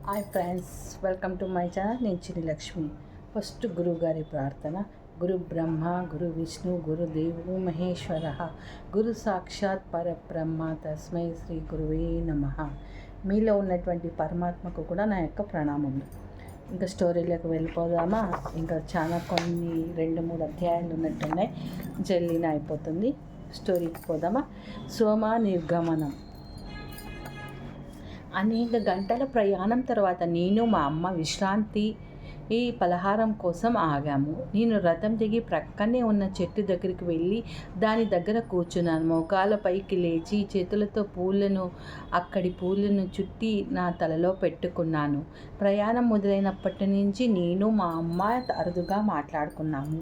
Hi friends, welcome to my channel. నేను చిన్ని Lakshmi. First గురువుగారి ప్రార్థన. గురు బ్రహ్మ, గురు విష్ణు, గురుదేవు మహేశ్వర, గురు సాక్షాత్ పరబ్రహ్మ, తస్మై శ్రీ గురువే నమః. మీలో ఉన్నటువంటి పరమాత్మకు కూడా నా యొక్క ప్రణామములు. ఇంకా స్టోరీలోకి వెళ్ళిపోదామా? ఇంకా చాలా కొన్ని 2-3 అధ్యాయాలు ఉన్నట్టున్నాయి. జల్లీన అయిపోతుంది. స్టోరీకి పోదామా? సోమ నిర్గమనం. అనేక గంటల ప్రయాణం తర్వాత నేను మా అమ్మ విశ్రాంతి పలహారం కోసం ఆగాము. నేను రథం దిగి ప్రక్కనే ఉన్న చెట్టు దగ్గరికి వెళ్ళి దాని దగ్గర కూర్చున్నాను. మోకాల పైకి లేచి చేతులతో అక్కడి పూలను చుట్టి నా తలలో పెట్టుకున్నాను. ప్రయాణం మొదలైనప్పటి నుంచి నేను మా అమ్మ అరుదుగా మాట్లాడుకున్నాము.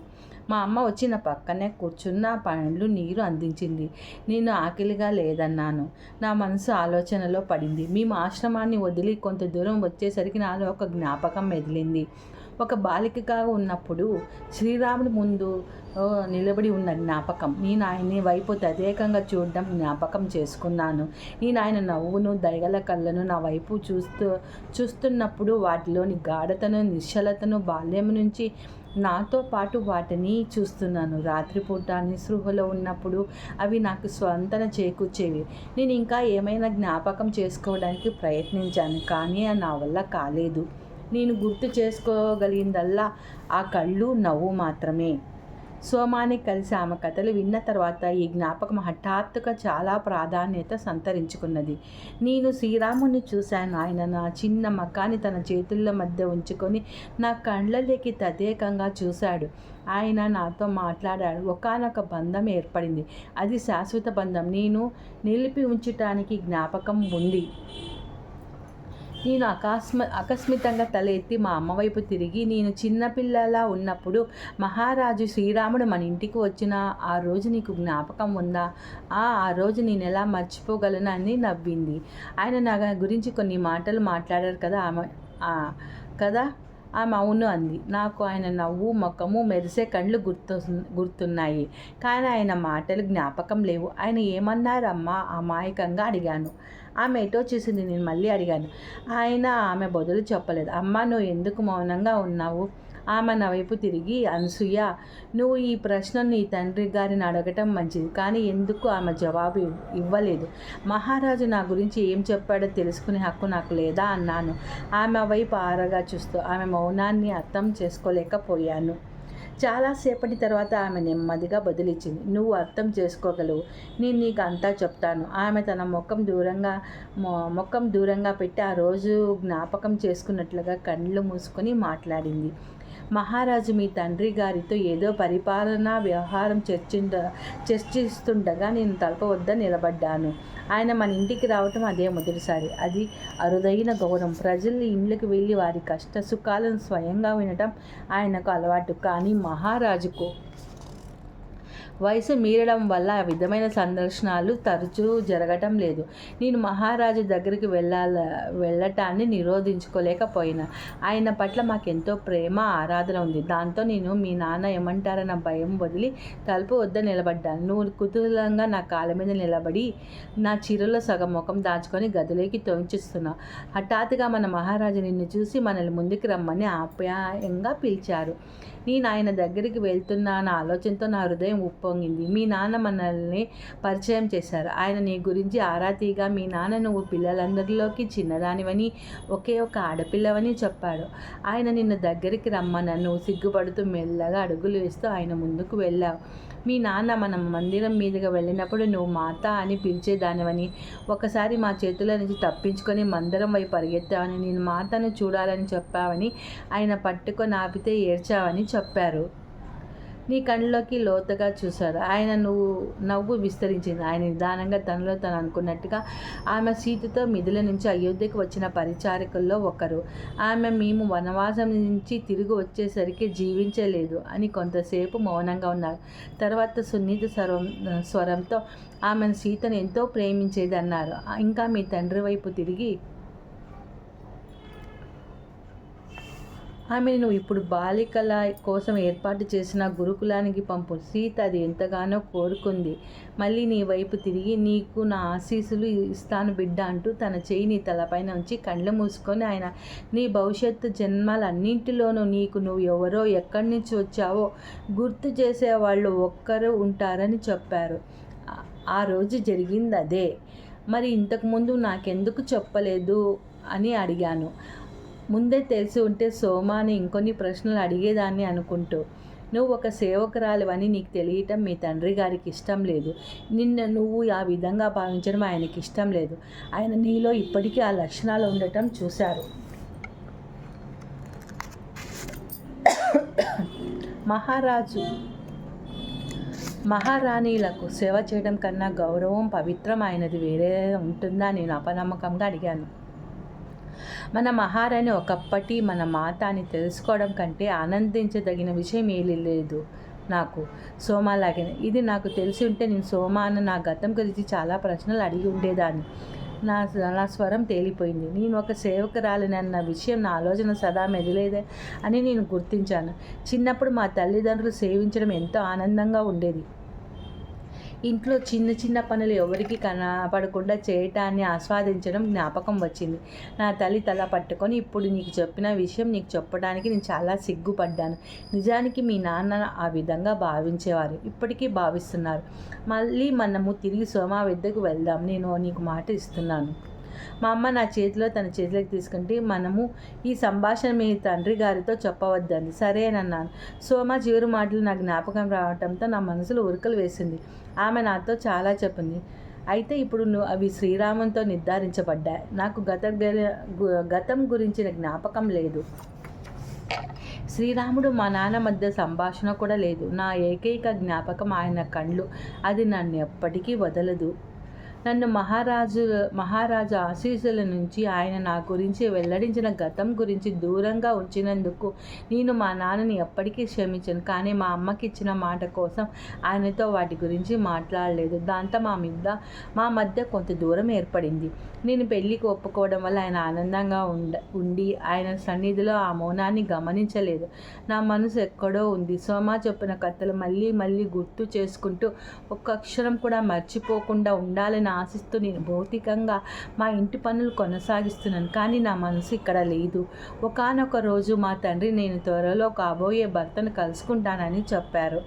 మా అమ్మ వచ్చి నా పక్కనే కూర్చున్న పండ్లు నీరు అందించింది. నేను ఆకలిగా లేదన్నాను. నా మనసు ఆలోచనలో పడింది. మేము ఆశ్రమాన్ని వదిలి కొంత దూరం వచ్చేసరికి నాలో ఒక జ్ఞాపకం మెదిలింది. ఒక బాలికగా ఉన్నప్పుడు శ్రీరాముడి ముందు నిలబడి ఉన్న జ్ఞాపకం. నేను ఆయన్ని వైపు తదేకంగా చూడడం జ్ఞాపకం చేసుకున్నాను. నేను ఆయన నవ్వును, దయగల కళ్ళను నా వైపు చూస్తున్నప్పుడు వాటిలోని గాఢతను, నిశ్చలతను బాల్యం నుంచి నాతో పాటు వాటిని చూస్తున్నాను. రాత్రిపూట నిస్పృహలో ఉన్నప్పుడు అవి నాకు స్వంతన చేకూర్చేవి. నేను ఇంకా ఏమైనా జ్ఞాపకం చేసుకోవడానికి ప్రయత్నించాను, కానీ నా వల్ల కాలేదు. నేను గుర్తు చేసుకోగలిగిందల్లా ఆ కళ్ళు, నవ్వు మాత్రమే. సోమాని కలిసి ఆమె కథలు విన్న తర్వాత ఈ జ్ఞాపకం హఠాత్తుగా చాలా ప్రాధాన్యత సంతరించుకున్నది. నేను శ్రీరాముని చూశాను. ఆయన నా చిన్న మకాన్ని తన చేతుల మధ్య ఉంచుకొని నా కళ్ళలోకి తదేకంగా చూశాడు. ఆయన నాతో మాట్లాడాడు. ఒకానొక బంధం ఏర్పడింది. అది శాశ్వత బంధం. నేను నిలిపి ఉంచటానికి జ్ఞాపకం ఉంది. నేను ఆకస్మికంగా తల ఎత్తి మా అమ్మ వైపు తిరిగి, నేను చిన్నపిల్లలా ఉన్నప్పుడు మహారాజు శ్రీరాముడు మన ఇంటికి వచ్చిన ఆ రోజు నీకు జ్ఞాపకం ఉందా? ఆ రోజు నేను ఎలా మర్చిపోగలను అని నవ్వింది. ఆయన నా గురించి కొన్ని మాటలు మాట్లాడారు కదా ఆమె అవును అంది. నాకు ఆయన నవ్వు, ముఖము, మెరిసే కళ్ళు గుర్తున్నాయి, కానీ ఆయన మాటలు జ్ఞాపకం లేవు. ఆయన ఏమన్నారమ్మా? అమాయకంగా అడిగాను. ఆమె ఎటో చూసింది. నేను మళ్ళీ అడిగాను. ఆమె బదులు చెప్పలేదు. అమ్మ, నువ్వు ఎందుకు మౌనంగా ఉన్నావు? ఆమె నా వైపు తిరిగి, అనసూయ, నువ్వు ఈ ప్రశ్న నీ తండ్రి గారిని అడగటం మంచిది, కానీ ఎందుకు? ఆమె జవాబు ఇవ్వలేదు. మహారాజు నా గురించి ఏం చెప్పాడో తెలుసుకునే హక్కు నాకు లేదా అన్నాను, ఆమె వైపు ఆరగా చూస్తూ. ఆమె మౌనాన్ని అర్థం చేసుకోలేకపోయాను. చాలాసేపటి తర్వాత ఆమె నెమ్మదిగా బదులిచ్చింది. నువ్వు అర్థం చేసుకోగలవు, నేను నీకు అంతా చెప్తాను. ఆమె తన ముఖం దూరంగా పెట్టి ఆ రోజు జ్ఞాపకం చేసుకున్నట్లుగా కళ్ళు మూసుకొని మాట్లాడింది. మహారాజు మీ తండ్రి గారితో ఏదో పరిపాలనా వ్యవహారం చర్చిస్తుండగా నేను తలుపు వద్ద నిలబడ్డాను. ఆయన మన ఇంటికి రావటం అదే మొదటిసారి. అది అరుదైన గౌరవం. ప్రజలు ఇండ్లకు వెళ్ళి వారి కష్ట సుఖాలను స్వయంగా వినటం ఆయనకు అలవాటు. కానీ మహారాజుకు వయసు మీరడం వల్ల ఆ విధమైన సందర్శనాలు తరచూ జరగటం లేదు. నేను మహారాజు దగ్గరికి వెళ్ళటాన్ని నిరోధించుకోలేకపోయినా ఆయన పట్ల మాకెంతో ప్రేమ, ఆరాధన ఉంది. దాంతో నేను మీ నాన్న ఏమంటారన్న భయం వదిలి తలుపు వద్ద నిలబడ్డాను. నువ్వు కుతూహలంగా నా కాళ్ళ మీద నిలబడి నా చీరలో సగం ముఖం దాచుకొని గదిలోకి తోయించుస్తున్నావు. హఠాత్తుగా మన మహారాజు నిన్ను చూసి మనల్ని ముందుకు రమ్మని ఆప్యాయంగా పిలిచారు. నేను ఆయన దగ్గరికి వెళ్తున్నా ఆలోచనతో నా హృదయం ఉప్పొంగింది. మీ నాన్న మనల్ని పరిచయం చేశారు. ఆయన నీ గురించి ఆరా తీగా, మీ నాన్న నువ్వు పిల్లలందరిలోకి చిన్నదానివని, ఒకే ఒక ఆడపిల్లవని చెప్పాడు. ఆయన నిన్ను దగ్గరికి రమ్మన్నాను. నువ్వు సిగ్గుపడుతూ మెల్లగా అడుగులు వేస్తూ ఆయన ముందుకు వెళ్ళావు. మీ నాన్న మనం మందిరం మీదుగా వెళ్ళినప్పుడు నువ్వు మాత అని పిలిచేదానివని, ఒకసారి మా చేతుల నుంచి తప్పించుకొని మందిరం వైపు పరిగెత్తావని, నేను మాతను చూడాలని చెప్పావని, ఆయన పట్టుకొని ఆపితే ఏడ్చావని చెప్పారు. నీ కళ్ళలోకి లోతుగా చూశారు. ఆయన నవ్వు విస్తరించింది. ఆయన నిదానంగా తనలో తను అనుకున్నట్టుగా, ఆమె సీతతో మిథిల నుంచి అయోధ్యకు వచ్చిన పరిచారకుల్లో ఒకరు. మేము వనవాసం నుంచి తిరిగి వచ్చేసరికి జీవించలేదు అని కొంతసేపు మౌనంగా ఉన్నారు. తర్వాత సున్నిత స్వరంతో, ఆమెను సీతను ఎంతో ప్రేమించేది అన్నారు. ఇంకా మీ తండ్రి వైపు తిరిగి, ఆమెను నువ్వు ఇప్పుడు బాలికల కోసం ఏర్పాటు చేసిన గురుకులానికి పంపు. సీత అది ఎంతగానో కోరుకుంది. మళ్ళీ నీ వైపు తిరిగి నీకు నా ఆశీస్సులు ఇస్తాను బిడ్డ అంటూ తన చేయి నీ తలపైన ఉంచి కళ్ళు మూసుకొని ఆయన నీ భవిష్యత్తు జన్మలన్నింటిలోనూ నీకు నువ్వు ఎవరో ఎక్కడి నుంచి వచ్చావో గుర్తు చేసేవాళ్ళు ఒక్కరు ఉంటారని చెప్పారు. ఆ రోజు జరిగింది అదే. మరి ఇంతకుముందు నాకెందుకు చెప్పలేదు అని అడిగాను. ముందే తెలిసి ఉంటే సోమాని ఇంకొన్ని ప్రశ్నలు అడిగేదాన్ని అనుకుంటూ. నువ్వు ఒక సేవకురాలివని నీకు తెలియటం మీ తండ్రి గారికి ఇష్టం లేదు. నువ్వు ఆ విధంగా భావించడం ఆయనకి ఇష్టం లేదు. ఆయన నీలో ఇప్పటికీ ఆ లక్షణాలు ఉండటం చూశారు. మహారాణీలకు సేవ చేయడం కన్నా గౌరవం పవిత్రమైనది వేరే ఉంటుందా? నేను అపనమ్మకంగా అడిగాను. మన మహారాణి ఒకప్పటి మన మాత అని తెలుసుకోవడం కంటే ఆనందించదగిన విషయం ఏమీ లేదు నాకు. సోమాలాగే ఇది నాకు తెలిసి ఉంటే నేను సోమాను నా గతం గురించి చాలా ప్రశ్నలు అడిగి ఉండేదాన్ని. నా స్వరం తేలిపోయింది. నేను ఒక సేవకురాలినన్న విషయం నా ఆలోచన సదా మెదిలేదే అని నేను గుర్తించాను. చిన్నప్పుడు మా తల్లిదండ్రులు సేవించడం ఎంతో ఆనందంగా ఉండేది. ఇంట్లో చిన్న చిన్న పనులు ఎవరికి కనపడకుండా చేయటాన్ని ఆస్వాదించడం జ్ఞాపకం వచ్చింది. నా తల్లి తల పట్టుకొని ఇప్పుడు నీకు చెప్పిన విషయం నీకు చెప్పడానికి నేను చాలా సిగ్గుపడ్డాను. నిజానికి మీ నాన్న ఆ విధంగా భావించేవారు, ఇప్పటికీ భావిస్తున్నారు. మళ్ళీ మనము తిరిగి సోమా వద్దకు వెళ్దాం. నేను నీకు మాట ఇస్తున్నాను. మా అమ్మ నా చేతిలో తన చేతిలోకి తీసుకుంటే మనము ఈ సంభాషణ మీ తండ్రి గారితో చెప్పవద్దండి. సరేనన్నాను. సోమ చివరి మాటలు నా జ్ఞాపకం రావడంతో నా మనసులో ఉరుకలు వేసింది. ఆమె నాతో చాలా చెప్పింది. అయితే ఇప్పుడు అవి శ్రీరామంతో నిర్ధారించబడ్డాయి. నాకు గతం గురించిన జ్ఞాపకం లేదు. శ్రీరాముడు మా నాన్న మధ్య సంభాషణ కూడా లేదు. నా ఏకైక జ్ఞాపకం ఆయన కళ్ళు. అది నన్ను ఎప్పటికీ వదలదు. నన్ను మహారాజు ఆశీస్సుల నుంచి ఆయన నా గురించి వెల్లడించిన గతం గురించి దూరంగా ఉంచినందుకు నేను మా నాన్నని ఎప్పటికీ క్షమించను. కానీ మా అమ్మకి ఇచ్చిన మాట కోసం ఆయనతో వాటి గురించి మాట్లాడలేదు. దాంతో మా మధ్య కొంత దూరం ఏర్పడింది. నేను పెళ్ళికి ఒప్పుకోవడం వల్ల ఆయన ఆనందంగా ఉండి ఆయన సన్నిధిలో ఆ మౌనాన్ని గమనించలేదు. నా మనసు ఎక్కడో ఉంది. సోమా చెప్పిన కథలు మళ్ళీ మళ్ళీ గుర్తు చేసుకుంటూ ఒక్క అక్షరం కూడా మర్చిపోకుండా ఉండాలని ఆశిస్తూ నేను భౌతికంగా మా ఇంటి పనులు కొనసాగిస్తున్నాను. కానీ నా మనసు ఇక్కడ లేదు. ఒకానొక రోజు మా తండ్రి నేను త్వరలో కాబోయే భర్తను కలుసుకుంటానని చెప్పారు.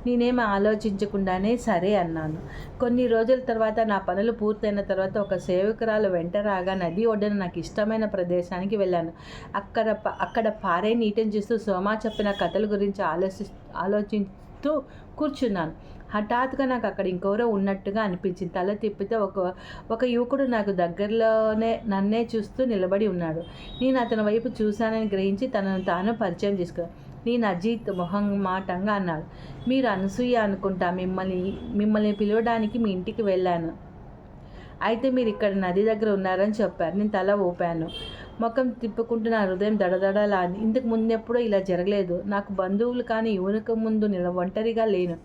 నేనేమి ఆలోచించకుండానే సరే అన్నాను. కొన్ని రోజుల తర్వాత నా పనులు పూర్తయిన తర్వాత ఒక సేవకురాలు వెంట రాగా నది ఒడ్డున నాకు ఇష్టమైన ప్రదేశానికి వెళ్ళాను. అక్కడ పారే నీటిని చూస్తూ సోమా చెప్పిన కథల గురించి ఆలోచిస్తూ కూర్చున్నాను. హఠాత్తుగా నాకు అక్కడ ఇంకెవరో ఉన్నట్టుగా అనిపించింది. తల తిప్పితే ఒక యువకుడు నాకు దగ్గరలోనే నన్నే చూస్తూ నిలబడి ఉన్నాడు. నేను అతని వైపు చూశానని గ్రహించి తనను తాను పరిచయం చేసుకున్నాను. నేను అజిత్ మొహమాటంగా అన్నాడు. మీరు అనసూయ అనుకుంటా. మిమ్మల్ని పిలవడానికి మీ ఇంటికి వెళ్ళాను. అయితే మీరు ఇక్కడ నది దగ్గర ఉన్నారని చెప్పారు. నేను తల ఊపాను. ముఖం తిప్పుకుంటూ నా హృదయం దడదడలాది. ఇంతకు ముందెప్పుడూ ఇలా జరగలేదు. నాకు బంధువులు కానీ యువనకు ముందు ఒంటరిగా లేను.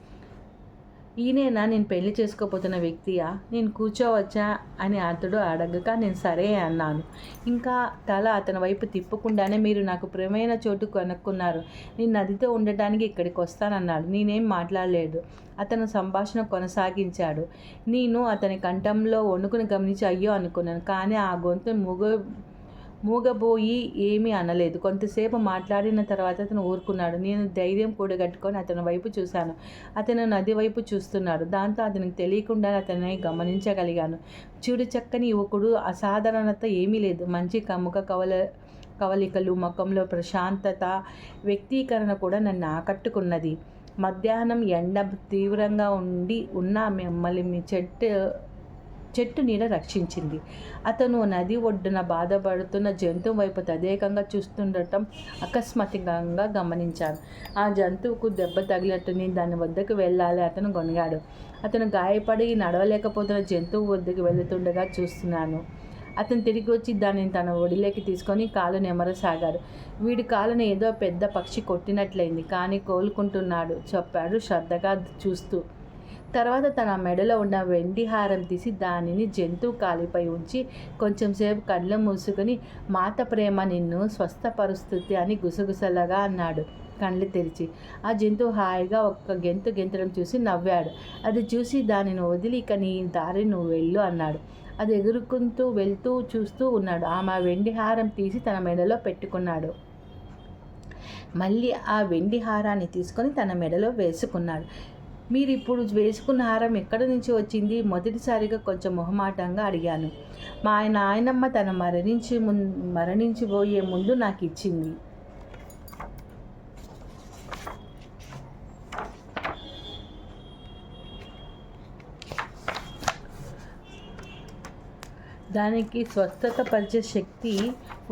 ఈయనేనా నేను పెళ్లి చేసుకోబోతున్న వ్యక్తియా? నేను కూర్చోవచ్చా అని అతడు అడగక నేను సరే అన్నాను. ఇంకా తల అతని వైపు తిప్పకుండానే మీరు నాకు ప్రియమైన చోటు కొనుక్కున్నారు. నేను నదితో ఉండటానికి ఇక్కడికి వస్తానన్నాడు. నేనేం మాట్లాడలేదు. అతను సంభాషణ కొనసాగించాడు. నేను అతని కంఠంలో వణుకుని గమనించి అయ్యో అనుకున్నాను. కానీ ఆ గొంతు మూగబోయి ఏమీ అనలేదు. కొంతసేపు మాట్లాడిన తర్వాత అతను ఊరుకున్నాడు. నేను ధైర్యం కూడగట్టుకొని అతని వైపు చూశాను. అతను నది వైపు చూస్తున్నాడు. దాంతో అతనికి తెలియకుండా అతన్ని గమనించగలిగాను. చూడు చక్కని యువకుడు. అసాధారణత ఏమీ లేదు. మంచి ముఖ కవలికలు, ముఖంలో ప్రశాంతత, వ్యక్తీకరణ కూడా నన్ను ఆకట్టుకున్నది. మధ్యాహ్నం ఎండ తీవ్రంగా ఉన్న మిమ్మల్ని చెట్టు నీడ రక్షించింది. అతను నది ఒడ్డున బాధపడుతున్న జంతువు వైపు తదేకంగా చూస్తుండటం అకస్మాత్తుగా గమనించాను. ఆ జంతువుకు దెబ్బ తగిలినట్టు నేను దాని వద్దకు వెళ్ళాలి అతను గొనిగాడు. అతను గాయపడి నడవలేకపోతున్న జంతువు వద్దకు వెళుతుండగా చూస్తున్నాను. అతను తిరిగి వచ్చి దానిని తన ఒడిలోకి తీసుకొని కాలు నెమరసాగాడు. వీడి కాలును ఏదో పెద్ద పక్షి కొట్టినట్లయింది. కానీ కోలుకుంటున్నాడు చెప్పాడు శ్రద్ధగా చూస్తూ. తర్వాత తన మెడలో ఉన్న వెండి హారం తీసి దానిని జంతువు కాలిపై ఉంచి కొంచెం సేపు కళ్ళు మూసుకొని, మాత ప్రేమ నిన్ను స్వస్థపరుస్తుంది అని గుసగుసలుగా అన్నాడు కళ్ళు తెరిచి. ఆ జంతువు హాయిగా ఒక్క గెంతు గెంతడం చూసి నవ్వాడు. అది చూసి దానిని వదిలి ఇక నీ దారి నువ్వు వెళ్ళు అన్నాడు. అది ఎగురుకుంటూ వెళ్తూ చూస్తూ ఉన్నాడు. ఆమె వెండి హారం తీసి తన మెడలో పెట్టుకున్నాడు. మళ్ళీ ఆ వెండి హారాన్ని తీసుకొని తన మెడలో వేసుకున్నాడు. మీరు ఇప్పుడు వేసుకున్న హారం ఎక్కడి నుంచి వచ్చింది? మొదటిసారిగా కొంచెం మొహమాటంగా అడిగాను. మా నాయనమ్మ తన మరణించిపోయే ముందు నాకు ఇచ్చింది. దానికి స్వస్థత పరిచే శక్తి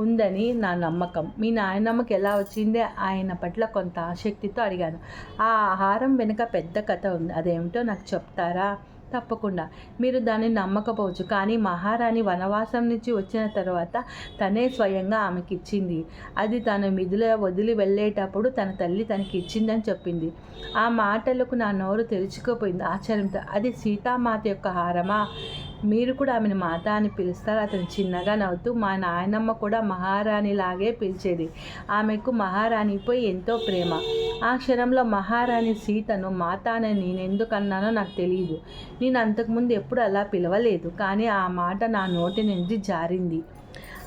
ఉందని నా నమ్మకం. మీ నాయనమ్మకి ఎలా వచ్చిందే ఆయన పట్ల కొంత ఆసక్తితో అడిగాను. ఆ ఆహారం వెనుక పెద్ద కథ ఉంది. అదేమిటో నాకు చెప్తారా? తప్పకుండా. మీరు దాన్ని నమ్మకపోవచ్చు, కానీ మహారాణి వనవాసం నుంచి వచ్చిన తర్వాత తనే స్వయంగా ఆమెకి ఇచ్చింది. అది తను మిదిలో వదిలి వెళ్ళేటప్పుడు తన తల్లి తనకి ఇచ్చిందని చెప్పింది. ఆ మాటలకు నా నోరు తెరుచుకుపోయింది ఆశ్చర్యంతో. అది సీతామాత యొక్క హారమా? మీరు కూడా ఆమెను మాత అని పిలుస్తారు? అతను చిన్నగా నవ్వుతూ, మా నాయనమ్మ కూడా మహారాణిలాగే పిలిచేది. ఆమెకు మహారాణిపై ఎంతో ప్రేమ. ఆ క్షణంలో మహారాణి సీతను మాత అని నేనెందుకు అన్నానో నాకు తెలియదు. నేను అంతకుముందు ఎప్పుడు అలా పిలవలేదు, కానీ ఆ మాట నా నోటి నుంచి జారింది.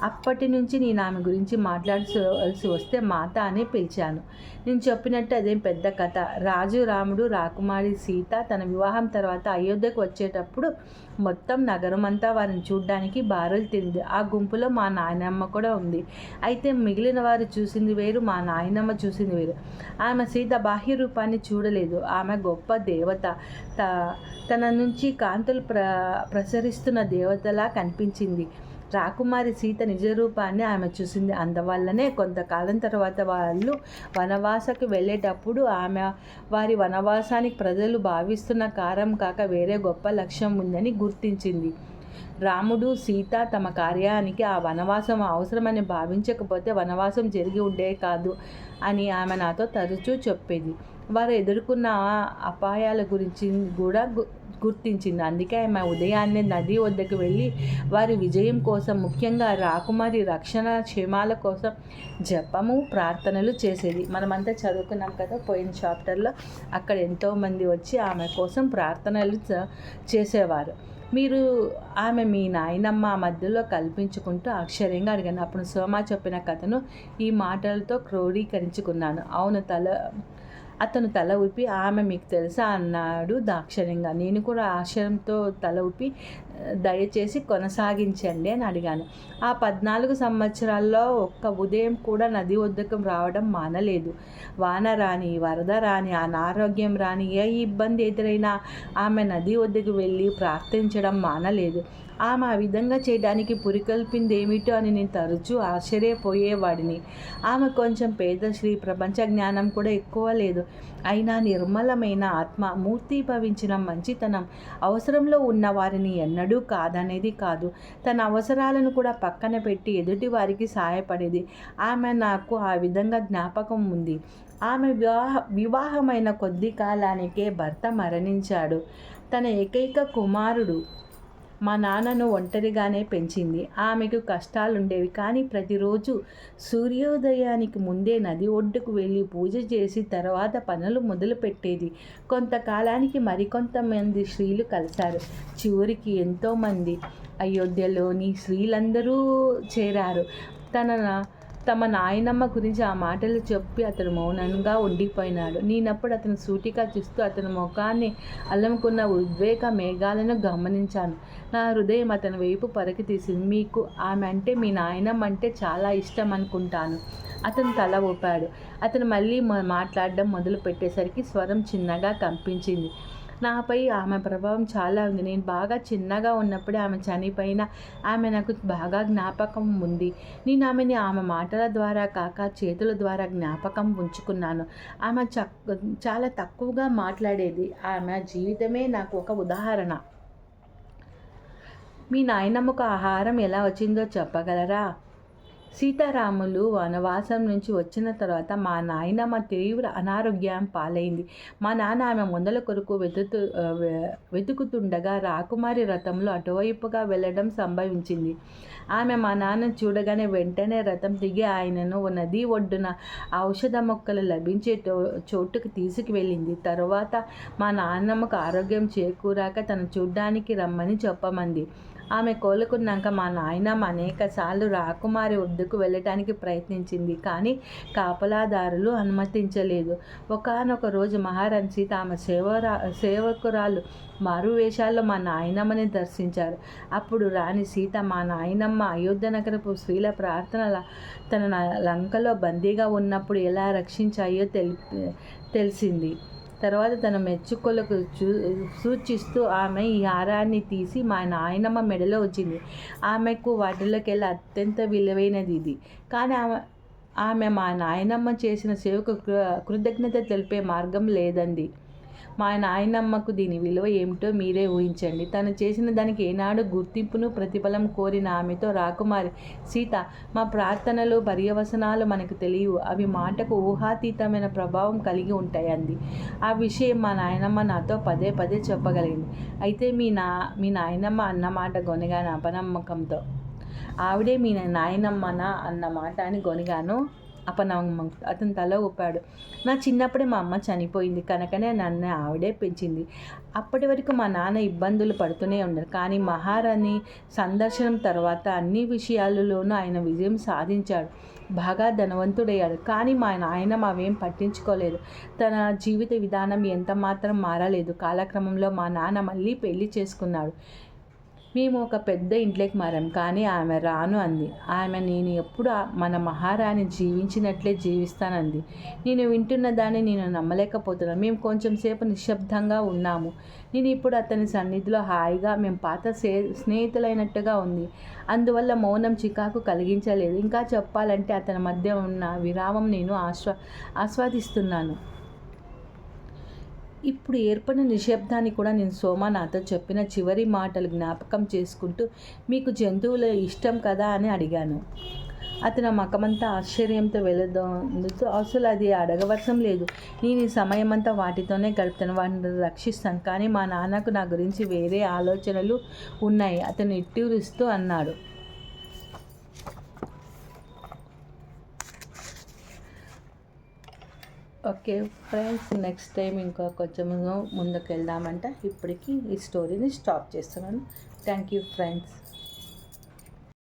అప్పటి నుంచి నేను ఆమె గురించి మాట్లాడాల్సి వస్తే మాత అని పిలిచాను. నేను చెప్పినట్టు అదేం పెద్ద కథ. రాజు రాముడు, రాకుమారి సీత తన వివాహం తర్వాత అయోధ్యకు వచ్చేటప్పుడు మొత్తం నగరం అంతా వారిని చూడ్డానికి బారులు తింది. ఆ గుంపులో మా నాయనమ్మ కూడా ఉంది. అయితే మిగిలిన వారు చూసింది వేరు, మా నాయనమ్మ చూసింది వేరు. ఆమె సీత బాహ్య రూపాన్ని చూడలేదు. ఆమె గొప్ప దేవత. తన నుంచి కాంతులు ప్రసరిస్తున్న దేవతలా కనిపించింది. రాకుమారి సీత నిజ రూపాన్ని ఆమె చూసింది. అందువల్లనే కొంతకాలం తర్వాత వాళ్ళు వనవాసకు వెళ్ళేటప్పుడు ఆమె వారి వనవాసానికి ప్రజలు భావిస్తున్న కారం కాక వేరే గొప్ప లక్ష్యం ఉందని గుర్తించింది. రాముడు సీత తమ కార్యానికి ఆ వనవాసం అవసరమని భావించకపోతే వనవాసం జరిగి ఉండే కాదు అని ఆమె నాతో తరచూ చెప్పేది. వారు ఎదుర్కొన్న అపాయాల గురించి కూడా గుర్తించింది. అందుకే ఆమె ఉదయాన్నే నది వద్దకు వెళ్ళి వారి విజయం కోసం, ముఖ్యంగా రాకుమారి రక్షణ క్షేమాల కోసం జపము ప్రార్థనలు చేసేది. మనమంతా చదువుకున్నాం కదా పోయిన చాప్టర్లో. అక్కడ ఎంతోమంది వచ్చి ఆమె కోసం ప్రార్థనలు చేసేవారు. మీరు ఆమె మీ నాయనమ్మ మధ్యలో కల్పించుకుంటూ ఆశ్చర్యంగా అడిగాను. అప్పుడు సోమ చెప్పిన కథను ఈ మాటలతో క్రోడీకరించుకున్నాను. అవును, అతను తల ఊపి, ఆమె మీకు తెలుసా అన్నాడు దాక్షిణ్యంగా. నేను కూడా ఆశ్చర్యంతో తల ఊపి, దయచేసి కొనసాగించండి అని అడిగాను. ఆ 14 సంవత్సరాల్లో ఒక్క ఉదయం కూడా నది వద్దకు రావడం మానలేదు. వాన రాని, వరద రాని, అనారోగ్యం రాని, ఏ ఇబ్బంది ఎదురైనా ఆమె నది వద్దకు వెళ్ళి ప్రార్థించడం మానలేదు. ఆమె ఆ విధంగా చేయడానికి పురికొల్పింది ఏమిటో అని నేను తరచూ ఆశ్చర్యపోయేవాడిని. ఆమె కొంచెం పేద స్త్రీ, ప్రపంచ జ్ఞానం కూడా ఎక్కువ లేదు. అయినా నిర్మలమైన ఆత్మ, మూర్తిభవించిన మంచితనం, అవసరంలో ఉన్న వారిని ఎన్నడూ కాదనేది కాదు. తన అవసరాలను కూడా పక్కన పెట్టి ఎదుటి వారికి సహాయపడేది. ఆమె నాకు ఆ విధంగా జ్ఞాపకం ఉంది. ఆమె వివాహమైన కొద్ది కాలానికే భర్త మరణించాడు. తన ఏకైక కుమారుడు మా నాన్నను ఒంటరిగానే పెంచింది. ఆమెకు కష్టాలుండేవి, కానీ ప్రతిరోజు సూర్యోదయానికి ముందే నది ఒడ్డుకు వెళ్ళి పూజ చేసి తర్వాత పనులు మొదలుపెట్టేది. కొంతకాలానికి మరికొంతమంది స్త్రీలు కలిశారు. చివరికి ఎంతోమంది అయోధ్యలోని స్త్రీలందరూ చేరారు. తమ నాయనమ్మ గురించి ఆ మాటలు చెప్పి అతను మౌనంగా ఉండిపోయినాడు. నేనప్పుడు అతను సూటిగా చూస్తూ అతని ముఖాన్ని అల్లముకున్న ఉద్వేగ మేఘాలను గమనించాను. నా హృదయం అతని వైపు పరికి తీసింది. మీకు ఆమె అంటే, మీ నాయనమ్మ అంటే చాలా ఇష్టం అనుకుంటాను. అతను తల ఊపాడు. అతను మళ్ళీ మాట్లాడడం మొదలు పెట్టేసరికి స్వరం చిన్నగా కంపించింది. నాపై ఆమె ప్రభావం చాలా ఉంది. నేను బాగా చిన్నగా ఉన్నప్పుడే ఆమె చనిపోయిన ఆమె నాకు బాగా జ్ఞాపకం ఉంది. నేను ఆమె మాటల ద్వారా కాక చేతుల ద్వారా జ్ఞాపకం ఉంచుకున్నాను. ఆమె చాలా తక్కువగా మాట్లాడేది. ఆమె జీవితమే నాకు ఒక ఉదాహరణ. మీ నాయనమ్మకు ఆహారం ఎలా వచ్చిందో చెప్పగలరా? సీతారాములు వనవాసం నుంచి వచ్చిన తర్వాత మా నాయనమ్మ తీవ్ర అనారోగ్యం పాలైంది. మా నాన్న ఆమె మందుల కొరకు వెతుకుతుండగా రాకుమారి రథంలో అటువైపుగా వెళ్ళడం సంభవించింది. ఆమె మా నాన్న చూడగానే వెంటనే రథం దిగి ఆయనను నది ఒడ్డున ఔషధ మొక్కలు లభించే చోటుకు తీసుకువెళ్ళింది. తరువాత మా నాన్నమ్మకు ఆరోగ్యం చేకూరాక తను చూడ్డానికి రమ్మని చెప్పమంది. ఆమె కోలుకున్నాక మా నాయనమ్మ అనేకసార్లు రాకుమారి వద్దకు వెళ్ళటానికి ప్రయత్నించింది, కానీ కాపలాదారులు అనుమతించలేదు. ఒకానొక రోజు మహారాణి సీత ఆమె సేవకురాలు మారువేషాల్లో మా నాయనమ్మని దర్శించారు. అప్పుడు రాణి సీత మా నాయనమ్మ అయోధ్య నగరపు స్త్రీల ప్రార్థనల తన లంకలో బందీగా ఉన్నప్పుడు ఎలా రక్షించాయో తెలిసింది. తర్వాత తన మెచ్చుకోలకు సూచిస్తూ ఆమె ఈ హారాన్ని తీసి మా నాయనమ్మ మెడలో ఉంచింది. ఆమెకు వాటిలోకెల్లా అత్యంత విలువైనది ఇది. కానీ ఆమె మా నాయనమ్మ చేసిన సేవకు కృతజ్ఞత తెలిపే మార్గం లేదంది. మా నాయనమ్మకు దీని విలువ ఏమిటో మీరే ఊహించండి. తను చేసిన దానికి ఏనాడు గుర్తింపును ప్రతిఫలం కోరిన ఆమెతో రాకుమారి సీత, మా ప్రార్థనలు పర్యవసనాలు మనకు తెలియవు, అవి మాటకు ఊహాతీతమైన ప్రభావం కలిగి ఉంటాయి అంది. ఆ విషయం మా నాయనమ్మ నాతో పదే పదే చెప్పగలిగింది. అయితే మీ నాయనమ్మ అన్నమాట గొనిగాను అపనమ్మకంతో. ఆవిడే మీ నాయనమ్మనా అన్నమాట అని గొనిగాను అపనమ్మకం. అతను తల ఊపాడు. నా చిన్నప్పుడే మా అమ్మ చనిపోయింది కనుకనే నన్ను ఆవిడే పెంచింది. అప్పటి వరకు మా నాన్న ఇబ్బందులు పడుతూనే ఉన్నారు. కానీ మహారాణి సందర్శనం తర్వాత అన్ని విషయాలలోనూ ఆయన విజయం సాధించాడు. బాగా ధనవంతుడయ్యాడు. కానీ మా నాయనమ్మ అవేం పట్టించుకోలేదు. తన జీవిత విధానం ఎంత మాత్రం మారలేదు. కాలక్రమంలో మా నాన్న మళ్ళీ పెళ్లి చేసుకున్నాడు. మేము ఒక పెద్ద ఇంట్లోకి మారాం. కానీ ఆమె రాను అంది. ఆమె నేను ఎప్పుడు మన మహారాణి జీవించినట్లే జీవిస్తానంది. నేను వింటున్న దాన్ని నేను నమ్మలేకపోతున్నాను. మేము కొంచెం సేపు నిశ్శబ్దంగా ఉన్నాము. నేను ఇప్పుడు అతని సన్నిధిలో హాయిగా మేము పాత స్నేహితులైనట్టుగా ఉంది. అందువల్ల మౌనం చికాకు కలిగించలేదు. ఇంకా చెప్పాలంటే అతని మధ్య ఉన్న విరామం నేను ఆస్వాదిస్తున్నాను. ఇప్పుడు ఏర్పడిన నిశ్శబ్దాన్ని కూడా నేను సోమ నాతో చెప్పిన చివరి మాటలు జ్ఞాపకం చేసుకుంటూ, మీకు జంతువులు ఇష్టం కదా అని అడిగాను. అతను మకమంతా ఆశ్చర్యంతో వెళుతూ, అసలు అది అడగవసరం లేదు, నేను ఈ సమయమంతా వాటితోనే గడుపుతాను, వాటిని రక్షిస్తాను. కానీ మా నాన్నకు నా గురించి వేరే ఆలోచనలు ఉన్నాయి అతను నిట్టూరుస్తూ అన్నాడు. ఓకే ఫ్రెండ్స్, నెక్స్ట్ టైం ఇంకా కొంచెం ముందుకు వెళ్దామంట. ఇప్పటికీ ఈ స్టోరీని స్టాప్ చేస్తున్నాను. Thank you friends.